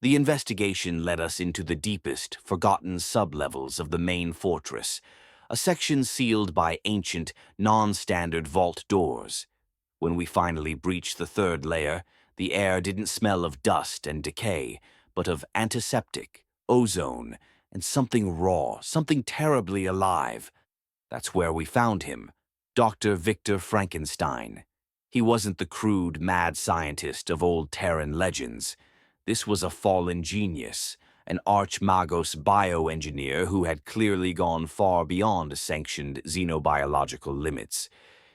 The investigation led us into the deepest, forgotten sublevels of the main fortress, a section sealed by ancient, non-standard vault doors. When we finally breached the third layer, the air didn't smell of dust and decay, but of antiseptic, ozone, and something raw, something terribly alive. That's where we found him, Dr. Victor Frankenstein. He wasn't the crude, mad scientist of old Terran legends. This was a fallen genius, an archmagos bioengineer who had clearly gone far beyond sanctioned xenobiological limits.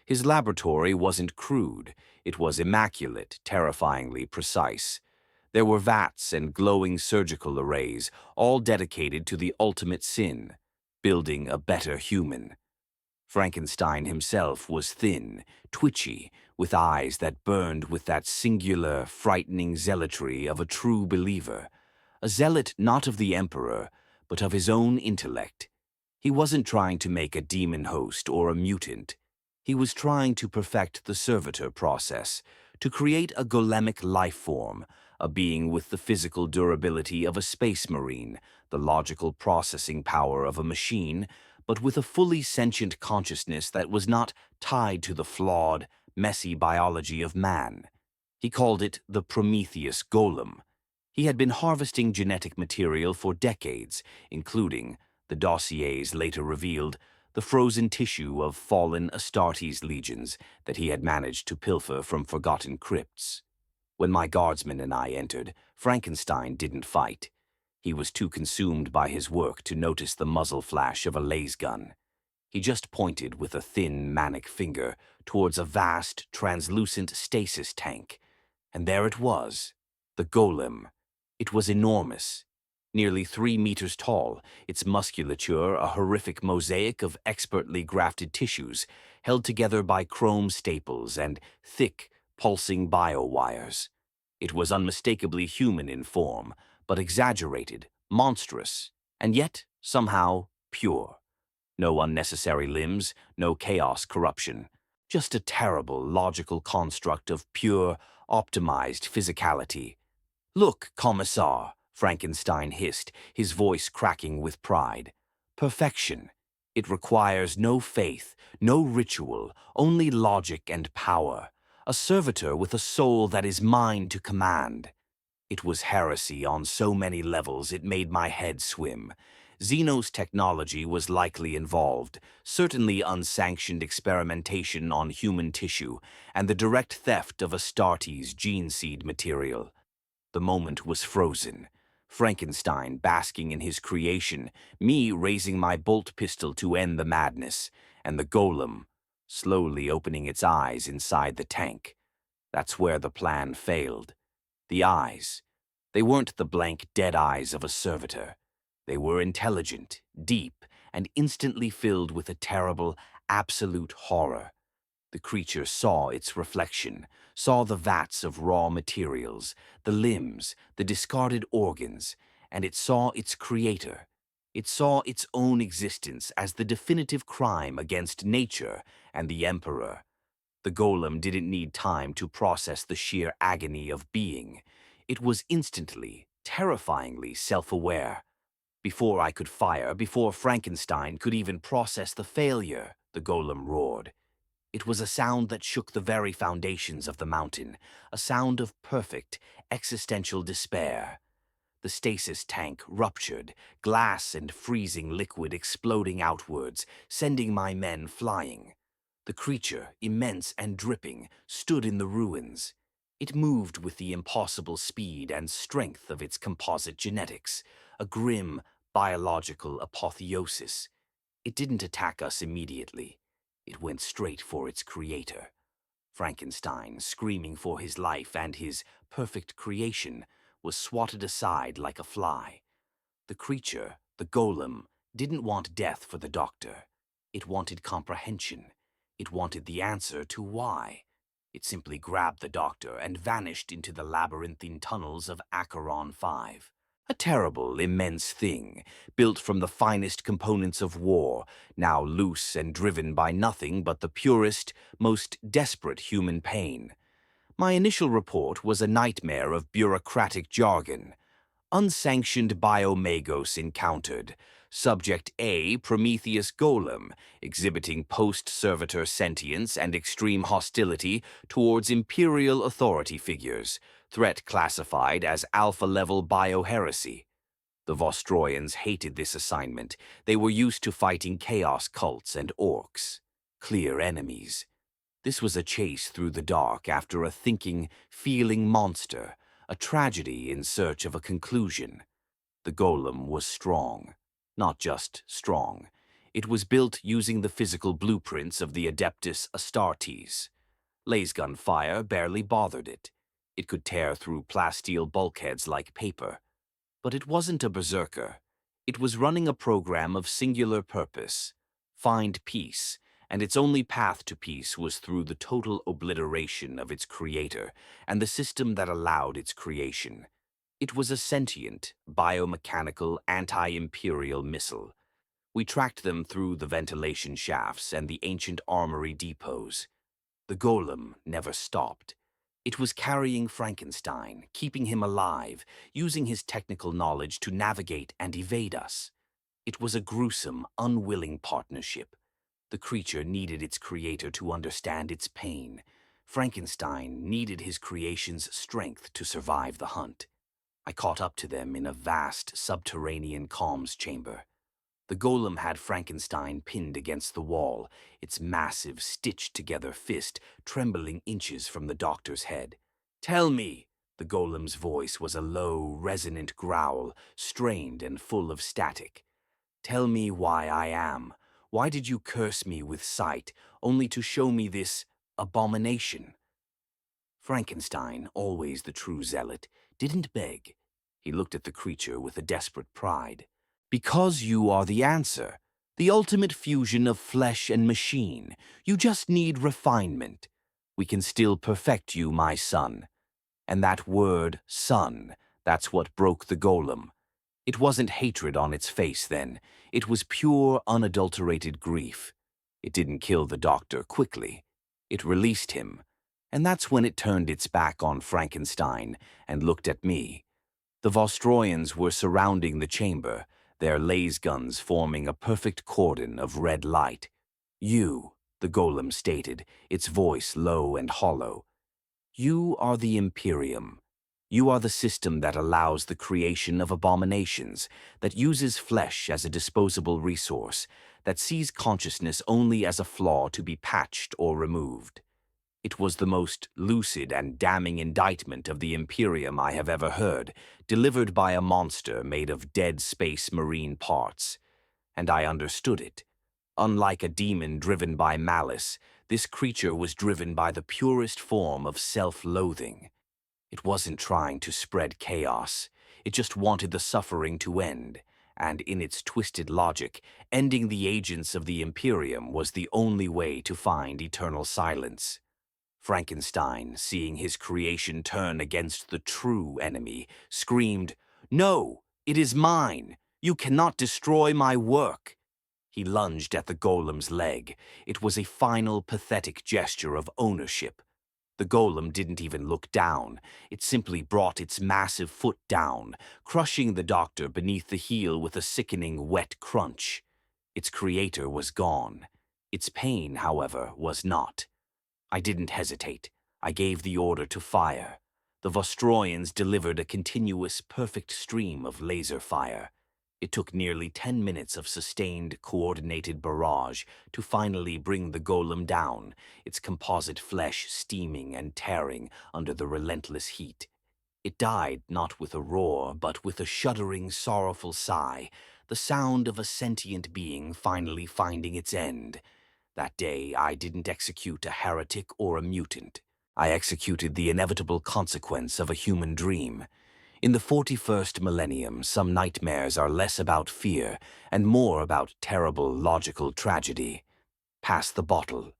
His laboratory wasn't crude, it was immaculate, terrifyingly precise. There were vats and glowing surgical arrays, all dedicated to the ultimate sin, building a better human. Frankenstein himself was thin, twitchy, with eyes that burned with that singular, frightening zealotry of a true believer. A zealot not of the Emperor, but of his own intellect. He wasn't trying to make a demon host or a mutant. He was trying to perfect the servitor process, to create a golemic life form, a being with the physical durability of a space marine, the logical processing power of a machine, but with a fully sentient consciousness that was not tied to the flawed, messy biology of man. He called it the Prometheus Golem. He had been harvesting genetic material for decades, including, the dossiers later revealed, the frozen tissue of fallen Astartes legions that he had managed to pilfer from forgotten crypts. When my guardsmen and I entered, Frankenstein didn't fight. He was too consumed by his work to notice the muzzle flash of a laser gun. He just pointed with a thin, manic finger towards a vast, translucent stasis tank. And there it was, the Golem. It was enormous, nearly 3 meters tall, its musculature a horrific mosaic of expertly grafted tissues, held together by chrome staples and thick, pulsing bio-wires. It was unmistakably human in form, but exaggerated, monstrous, and yet, somehow, pure. No unnecessary limbs, no chaos corruption. Just a terrible, logical construct of pure, optimized physicality. "Look, Commissar," Frankenstein hissed, his voice cracking with pride. "Perfection. It requires no faith, no ritual, only logic and power. A servitor with a soul that is mine to command." It was heresy on so many levels it made my head swim. Xenos technology was likely involved, certainly unsanctioned experimentation on human tissue, and the direct theft of Astartes gene seed material. The moment was frozen. Frankenstein basking in his creation, me raising my bolt pistol to end the madness, and the Golem slowly opening its eyes inside the tank. That's where the plan failed. The eyes. They weren't the blank, dead eyes of a servitor. They were intelligent, deep, and instantly filled with a terrible, absolute horror. The creature saw its reflection, saw the vats of raw materials, the limbs, the discarded organs, and it saw its creator. It saw its own existence as the definitive crime against nature and the Emperor. The Golem didn't need time to process the sheer agony of being. It was instantly, terrifyingly self-aware. Before I could fire, before Frankenstein could even process the failure, the Golem roared. It was a sound that shook the very foundations of the mountain, a sound of perfect, existential despair. The stasis tank ruptured, glass and freezing liquid exploding outwards, sending my men flying. The creature, immense and dripping, stood in the ruins. It moved with the impossible speed and strength of its composite genetics, a grim, biological apotheosis. It didn't attack us immediately. It went straight for its creator. Frankenstein, screaming for his life and his perfect creation, was swatted aside like a fly. The creature, the Golem, didn't want death for the doctor. It wanted comprehension. It wanted the answer to why. It simply grabbed the doctor and vanished into the labyrinthine tunnels of Acheron 5. A terrible, immense thing, built from the finest components of war, now loose and driven by nothing but the purest, most desperate human pain. My initial report was a nightmare of bureaucratic jargon. Unsanctioned biomagos encountered. Subject A, Prometheus Golem, exhibiting post-servitor sentience and extreme hostility towards Imperial authority figures. Threat classified as alpha-level bioheresy. The Vostroyans hated this assignment. They were used to fighting chaos cults and orcs. Clear enemies. This was a chase through the dark after a thinking, feeling monster, a tragedy in search of a conclusion. The golem was strong. Not just strong. It was built using the physical blueprints of the Adeptus Astartes. Lasgun fire barely bothered it. It could tear through plasteel bulkheads like paper. But it wasn't a berserker. It was running a program of singular purpose. Find peace, and its only path to peace was through the total obliteration of its creator and the system that allowed its creation. It was a sentient, biomechanical, anti-imperial missile. We tracked them through the ventilation shafts and the ancient armory depots. The golem never stopped. It was carrying Frankenstein, keeping him alive, using his technical knowledge to navigate and evade us. It was a gruesome, unwilling partnership. The creature needed its creator to understand its pain. Frankenstein needed his creation's strength to survive the hunt. I caught up to them in a vast, subterranean comms chamber. The golem had Frankenstein pinned against the wall, its massive, stitched-together fist trembling inches from the doctor's head. "Tell me!" The golem's voice was a low, resonant growl, strained and full of static. "Tell me why I am. Why did you curse me with sight, only to show me this abomination?" Frankenstein, always the true zealot, didn't beg. He looked at the creature with a desperate pride. "Because you are the answer, the ultimate fusion of flesh and machine. You just need refinement. We can still perfect you, my son." And that word, son, that's what broke the golem. It wasn't hatred on its face then. It was pure, unadulterated grief. It didn't kill the doctor quickly. It released him. And that's when it turned its back on Frankenstein and looked at me. The Vostroyans were surrounding the chamber, their lasguns forming a perfect cordon of red light. "You," the golem stated, its voice low and hollow. "You are the Imperium. You are the system that allows the creation of abominations, that uses flesh as a disposable resource, that sees consciousness only as a flaw to be patched or removed." It was the most lucid and damning indictment of the Imperium I have ever heard, delivered by a monster made of dead space marine parts. And I understood it. Unlike a demon driven by malice, this creature was driven by the purest form of self-loathing. It wasn't trying to spread chaos. It just wanted the suffering to end. And in its twisted logic, ending the agents of the Imperium was the only way to find eternal silence. Frankenstein, seeing his creation turn against the true enemy, screamed, "No, it is mine! You cannot destroy my work!" He lunged at the golem's leg. It was a final, pathetic gesture of ownership. The golem didn't even look down. It simply brought its massive foot down, crushing the doctor beneath the heel with a sickening, wet crunch. Its creator was gone. Its pain, however, was not. I didn't hesitate. I gave the order to fire. The Vostroyans delivered a continuous, perfect stream of laser fire. It took nearly 10 minutes of sustained, coordinated barrage to finally bring the golem down, its composite flesh steaming and tearing under the relentless heat. It died not with a roar, but with a shuddering, sorrowful sigh, the sound of a sentient being finally finding its end. That day, I didn't execute a heretic or a mutant. I executed the inevitable consequence of a human dream. In the 41st millennium, some nightmares are less about fear and more about terrible logical tragedy. Pass the bottle.